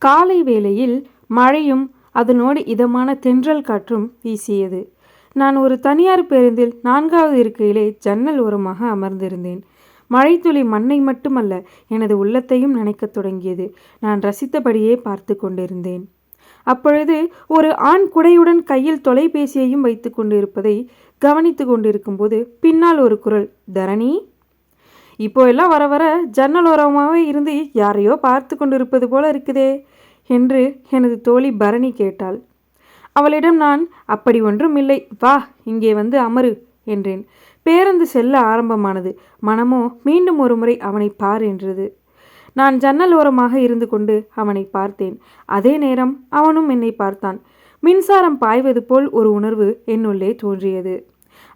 காலை வேளையில் மழையும் அதனோடு இதமான தென்றல் காற்றும் வீசியது. நான் ஒரு தனியார் பேருந்தில் 4வது இருக்கையிலே ஜன்னல் ஓரமாக அமர்ந்திருந்தேன். மழைத்துளி மண்ணை மட்டுமல்ல, எனது உள்ளத்தையும் நனைக்கத் தொடங்கியது. நான் ரசித்தபடியே பார்த்து கொண்டிருந்தேன். அப்பொழுது ஒரு ஆண் குடையுடன் கையில் தொலைபேசியையும் வைத்து கொண்டிருப்பதை கவனித்து கொண்டிருக்கும்போது பின்னால் ஒரு குரல், தரணி. இப்போ எல்லாம் வர வர ஜன்னல் ஓரமாகவே இருந்து யாரையோ பார்த்து கொண்டிருப்பது போல இருக்குதே என்று எனது தோழி பரணி கேட்டாள். அவளிடம் நான், அப்படி ஒன்றும் இல்லை, வா இங்கே வந்து அமரு என்றேன். பேருந்து செல்ல ஆரம்பமானது. மனமோ மீண்டும் ஒரு முறை அவனை பார் என்றது. நான் ஜன்னல் ஓரமாக இருந்து கொண்டு அவனை பார்த்தேன். அதே நேரம் அவனும் என்னை பார்த்தான். மின்சாரம் பாய்வது போல் ஒரு உணர்வு என்னுள்ளே தோன்றியது.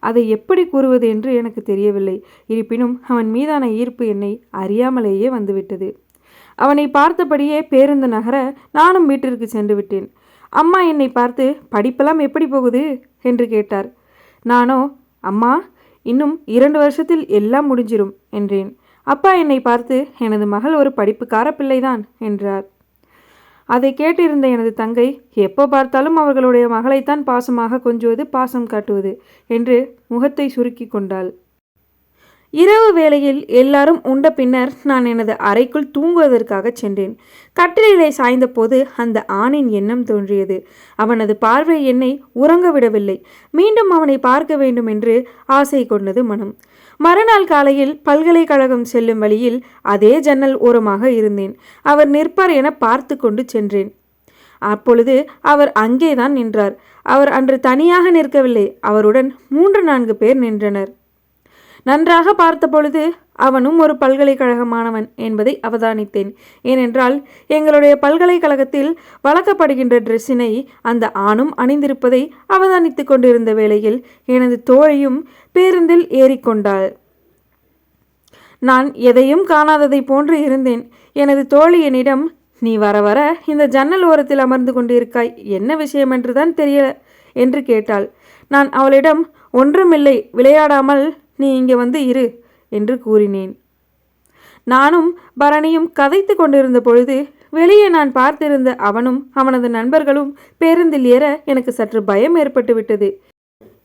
அதை எப்படி கூறுவது என்று எனக்கு தெரியவில்லை. இருப்பினும் அவன் மீதான ஈர்ப்பு என்னை அறியாமலேயே வந்துவிட்டது. அவனை பார்த்தபடியே பேருந்து நகர நானும் வீட்டிற்கு சென்று விட்டேன். அம்மா என்னை பார்த்து, படிப்பெல்லாம் எப்படி போகுது என்று கேட்டார். நானோ, அம்மா, இன்னும் 2 வருஷத்தில் எல்லாம் முடிஞ்சிரும் என்றேன். அப்பா என்னை பார்த்து, எனது மகள் ஒரு படிப்புக்கார பிள்ளைதான் என்றார். அதை கேட்டிருந்த எனது தங்கை, எப்போ பார்த்தாலும் அவர்களுடைய மகளைத்தான் பாசமாக கொஞ்சுவது, பாசம் காட்டுவது என்று முகத்தை சுருக்கி கொண்டாள். இரவு வேளையில் எல்லாரும் உண்ட பின்னர் நான் எனது அறைக்குள் தூங்குவதற்காக சென்றேன். கட்டிலே சாய்ந்த போது அந்த ஆணின் எண்ணம் தோன்றியது. அவனது பார்வை என்னை உறங்க விடவில்லை. மீண்டும் அவனை பார்க்க வேண்டும் என்று ஆசை கொண்டது மனம். மறுநாள் காலையில் பல்கலைக்கழகம் செல்லும் வழியில் அதே ஜன்னல் ஓரமாக இருந்தேன். அவர் நிற்பார் என பார்த்து கொண்டு சென்றேன். அப்பொழுது அவர் அங்கேதான் நின்றார். அவர் அன்று தனியாக நிற்கவில்லை, அவருடன் 3-4 பேர் நின்றனர். நன்றாக பார்த்த பொழுது அவனும் ஒரு பல்கலைக்கழக மாணவன் என்பதை அவதானித்தேன். ஏனென்றால் எங்களுடைய பல்கலைக்கழகத்தில் வழங்கப்படுகின்ற ட்ரெஸ்ஸினை அந்த ஆணும் அணிந்திருப்பதை அவதானித்து கொண்டிருந்த வேளையில் எனது தோழியும் பேருந்தில் ஏறிக்கொண்டாள். நான் எதையும் காணாததை போன்று இருந்தேன். எனது தோழி என்னிடம், நீ வர வர இந்த ஜன்னல் ஓரத்தில் அமர்ந்து கொண்டிருக்காய், என்ன விஷயம் என்றுதான் தெரியல என்று கேட்டாள். நான் அவளிடம், ஒன்றுமில்லை, விளையாடாமல் நீ இங்கே வந்து இரு என்று கூறினேன். நானும் பரணியும் கதைத்து கொண்டிருந்த பொழுது வெளியே நான் பார்த்திருந்த அவனும் அவனது நண்பர்களும் பேருந்தில் ஏற எனக்கு சற்று பயம் ஏற்பட்டு விட்டது.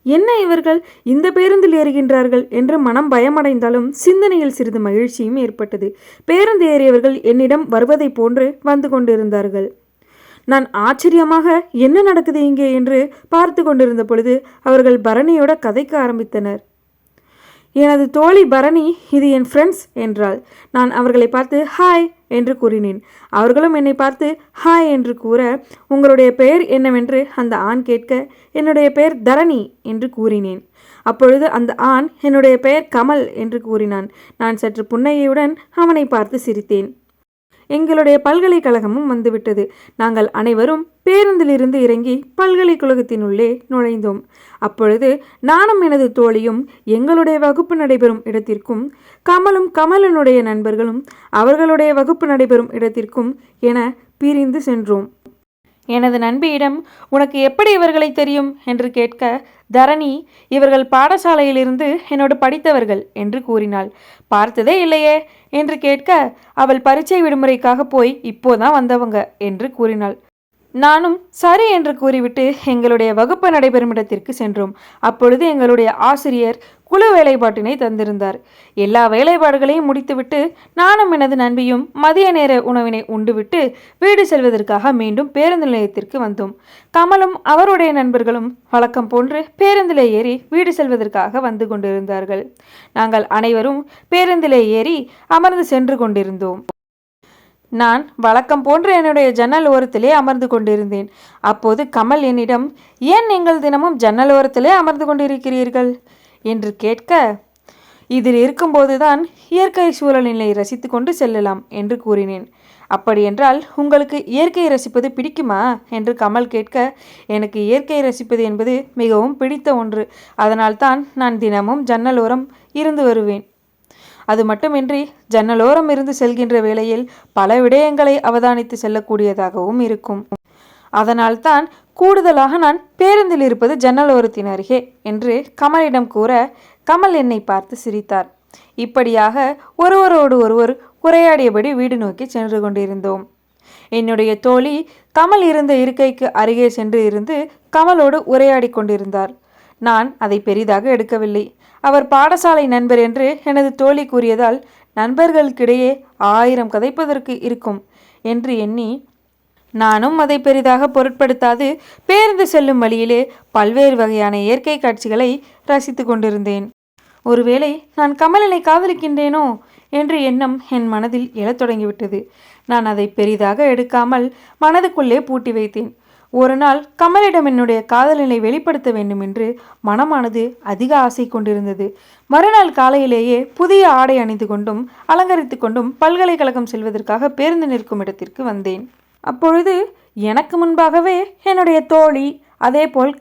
என்ன இவர்கள் இந்த பேருந்தில் ஏறுகின்றார்கள் என்று மனம் பயமடைந்தாலும் சிந்தனையில் சிறிது மகிழ்ச்சியும் ஏற்பட்டது. பேருந்து ஏறியவர்கள் என்னிடம் வருவதை போன்று வந்து கொண்டிருந்தார்கள். நான் ஆச்சரியமாக என்ன நடக்குது இங்கே என்று பார்த்து கொண்டிருந்த பொழுது அவர்கள் பரணியோட கதைக்க ஆரம்பித்தனர். எனது தோழி பரணி, இது என் ஃப்ரெண்ட்ஸ் என்றாள். நான் அவர்களை பார்த்து ஹாய் என்று கூறினேன். அவர்களும் என்னை பார்த்து ஹாய் என்று கூற, உங்களுடைய பெயர் என்னவென்று அந்த ஆண் கேட்க, என்னுடைய பெயர் தரணி என்று கூறினேன். அப்பொழுது அந்த ஆண் என்னுடைய பெயர் கமல் என்று கூறினான். நான் சற்று புன்னகையுடன் அவனை பார்த்து சிரித்தேன். எங்களுடைய பல்கலைக்கழகமும் வந்துவிட்டது. நாங்கள் அனைவரும் பேருந்திலிருந்து இறங்கி பல்கலைக்கழகத்தினுள்ளே நுழைந்தோம். அப்பொழுது நானும் எனது தோழியும் எங்களுடைய வகுப்பு நடைபெறும் இடத்திற்கும், கமலும் கமலனுடைய நண்பர்களும் அவர்களுடைய வகுப்பு நடைபெறும் இடத்திற்கும் என பிரிந்து சென்றோம். எனது நண்பியிடம், உனக்கு எப்படி இவர்களை தெரியும் என்று கேட்க, தரணி, இவர்கள் பாடசாலையிலிருந்து என்னோடு படித்தவர்கள் என்று கூறினாள். பார்த்ததே இல்லையே என்று கேட்க, அவள் பரீட்சை விடுமுறைக்காக போய் இப்போதான் வந்தவங்க என்று கூறினாள். நானும் சரி என்று கூறிவிட்டு எங்களுடைய வகுப்பு நடைபெறும் இடத்திற்கு சென்றோம். அப்பொழுது எங்களுடைய ஆசிரியர் குழு வேலைப்பாட்டினை தந்திருந்தார். எல்லா வேலைப்பாடுகளையும் முடித்துவிட்டு நானும் எனது நண்பியும் மதிய நேர உணவினை உண்டுவிட்டு வீடு செல்வதற்காக மீண்டும் பேருந்து நிலையத்திற்கு வந்தோம். கமலும் அவருடைய நண்பர்களும் வழக்கம் போன்று பேருந்திலே ஏறி வீடு செல்வதற்காக வந்து கொண்டிருந்தார்கள். நாங்கள் அனைவரும் பேருந்திலே ஏறி அமர்ந்து சென்று கொண்டிருந்தோம். நான் வழக்கம் போன்று என்னுடைய ஜன்னல் ஓரத்திலே அமர்ந்து கொண்டிருந்தேன். அப்போது கமல் என்னிடம், ஏன் நீங்கள் தினமும் ஜன்னல் ஓரத்திலே அமர்ந்து கொண்டிருக்கிறீர்கள் என்று கேட்க, இதில் இருக்கும்போதுதான் இயற்கை சூழலினை ரசித்து கொண்டு செல்லலாம் என்று கூறினேன். அப்படியென்றால் உங்களுக்கு இயற்கையை ரசிப்பது பிடிக்குமா என்று கமல் கேட்க, எனக்கு இயற்கையை ரசிப்பது என்பது மிகவும் பிடித்த ஒன்று. அதனால்தான் நான் தினமும் ஜன்னல் ஓரம் இருந்து வருவேன். அது மட்டுமின்றி ஜன்னலோரம் இருந்து செல்கின்ற வேளையில் பல விடயங்களை அவதானித்து செல்லக்கூடியதாகவும் இருக்கும். அதனால்தான் கூடுதலாக நான் பேருந்தில் இருப்பது ஜன்னலோரத்தின் அருகே என்று கமலிடம் கூற, கமல் என்னை பார்த்து சிரித்தார். இப்படியாக ஒருவரோடு ஒருவர் உரையாடியபடி வீடு நோக்கி சென்று கொண்டிருந்தோம். என்னுடைய தோழி கமல் இருந்த இருக்கைக்கு அருகே சென்று இருந்து கமலோடு உரையாடி கொண்டிருந்தார். நான் அதை பெரிதாக எடுக்கவில்லை. அவர் பாடசாலை நண்பர் என்று எனது தோழி கூறியதால் நண்பர்களுக்கிடையே 1000 கதைப்பதற்கு இருக்கும் என்று எண்ணி நானும் அதை பெரிதாக பொருட்படுத்தாது பேருந்து செல்லும் வழியிலே பல்வேறு வகையான இயற்கை காட்சிகளை ரசித்து கொண்டிருந்தேன். ஒருவேளை நான் கமலனை காதலிக்கின்றேனோ என்ற எண்ணம் என் மனதில் எழத் தொடங்கிவிட்டது. நான் அதை பெரிதாக எடுக்காமல் மனதுக்குள்ளே பூட்டி வைத்தேன். ஒரு நாள் கமலிடம் என்னுடைய காதலினை வெளிப்படுத்த வேண்டும் என்று மனமானது அதிக ஆசை கொண்டிருந்தது. மறுநாள் காலையிலேயே புதிய ஆடை அணிந்து கொண்டும் அலங்கரித்து கொண்டும் பல்கலைக்கழகம் செல்வதற்காக பேருந்து நிற்கும் இடத்திற்கு வந்தேன். அப்பொழுது எனக்கு முன்பாகவே என்னுடைய தோழி, அதேபோல்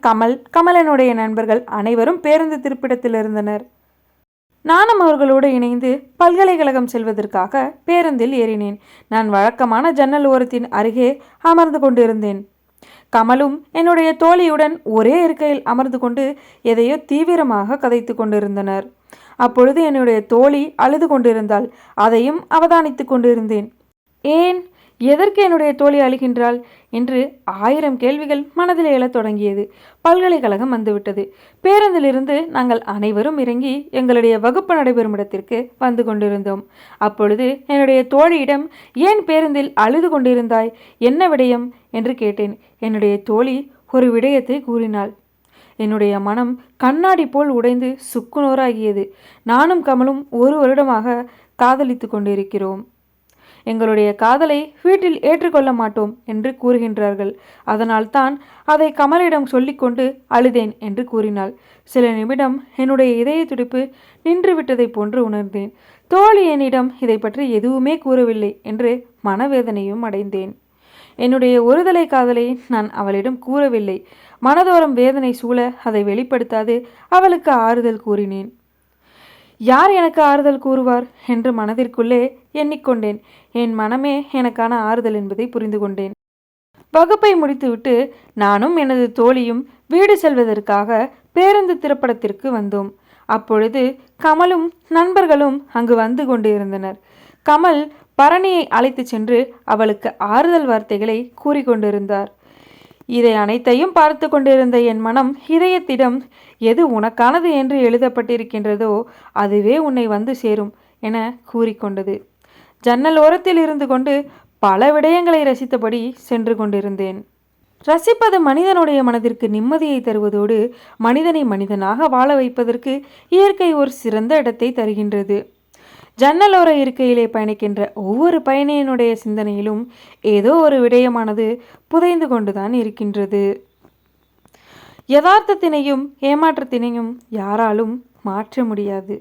கமலனுடைய நண்பர்கள் அனைவரும் பேருந்து திருப்பிடத்தில் இருந்தனர். நானும் அவர்களோடு இணைந்து பல்கலைக்கழகம் செல்வதற்காக பேருந்தில் ஏறினேன். நான் வழக்கமான ஜன்னல் ஓரத்தின் அருகே அமர்ந்து கொண்டிருந்தேன். கமலும் என்னுடைய தோழியுடன் ஒரே இருக்கையில் அமர்ந்து கொண்டு எதையோ தீவிரமாக கதைத்து கொண்டிருந்தனர். அப்பொழுது என்னுடைய தோழி அழுது கொண்டிருந்தாள். அதையும் அவதானித்து கொண்டிருந்தேன். ஏன், எதற்கு என்னுடைய தோழி அழுகின்றாள் என்று 1000 கேள்விகள் மனதில் எழத் தொடங்கியது. பல்கலைக்கழகம் வந்துவிட்டது. பேருந்திலிருந்து நாங்கள் அனைவரும் இறங்கி எங்களுடைய வகுப்பு நடைபெறும் இடத்திற்கு வந்து கொண்டிருந்தோம். அப்பொழுது என்னுடைய தோழியிடம், ஏன் பேருந்தில் அழுது கொண்டிருந்தாய், என்ன விடயம் என்று கேட்டேன். என்னுடைய தோழி ஒரு விடயத்தை கூறினாள். என்னுடைய மனம் கண்ணாடி போல் உடைந்து சுக்குநூறாகியது. நானும் கமலும் 1 வருடமாக காதலித்து கொண்டிருக்கிறோம். எங்களுடைய காதலை வீட்டில் ஏற்றுக்கொள்ள மாட்டோம் என்று கூறுகின்றார்கள். அதனால் தான் அதை கமலிடம் சொல்லிக்கொண்டு அழுதேன் என்று கூறினாள். சில நிமிடம் என்னுடைய இதய துடிப்பு நின்று விட்டதை போன்று உணர்ந்தேன். தோழி என்னிடம் இதை பற்றி எதுவுமே கூறவில்லை என்று மனவேதனையும் அடைந்தேன். என்னுடைய ஒருதலை காதலை நான் அவளிடம் கூறவில்லை. மனதோரம் வேதனை சூழ அதை வெளிப்படுத்தாது அவளுக்கு ஆறுதல் கூறினேன். யார் எனக்கு ஆறுதல் கூறுவார் என்று மனதிற்குள்ளே எண்ணிக்கொண்டேன். என் மனமே எனக்கான ஆறுதல் என்பதை புரிந்து கொண்டேன். வகுப்பை முடித்துவிட்டு நானும் எனது தோழியும் வீடு செல்வதற்காக பேருந்து திரைப்படத்திற்கு வந்தோம். அப்பொழுது கமலும் நண்பர்களும் அங்கு வந்து கொண்டிருந்தனர். கமல் பரணியை அழைத்து சென்று அவளுக்கு ஆறுதல் வார்த்தைகளை கூறிக்கொண்டிருந்தார். இதை அனைத்தையும் பார்த்து கொண்டிருந்த என் மனம் இதயத்திடம், எது உனக்கானது என்று எழுதப்பட்டிருக்கின்றதோ அதுவே உன்னை வந்து சேரும் என கூறிக்கொண்டது. ஜன்னல் ஓரத்தில் இருந்து கொண்டு பல விடயங்களை ரசித்தபடி சென்று கொண்டிருந்தேன். ரசிப்பது மனிதனுடைய மனதிற்கு நிம்மதியை தருவதோடு மனிதனை மனிதனாக வாழ வைப்பதற்கு இயற்கை ஒரு சிறந்த இடத்தை தருகின்றது. ஜன்னலோர இருக்கையிலே பயணிக்கின்ற ஒவ்வொரு பயணியினுடைய சிந்தனையிலும் ஏதோ ஒரு விடயமானது புதைந்து கொண்டுதான் இருக்கின்றது. யதார்த்தத்தினையும் ஏமாற்றத்தினையும் யாராலும் மாற்ற முடியாது.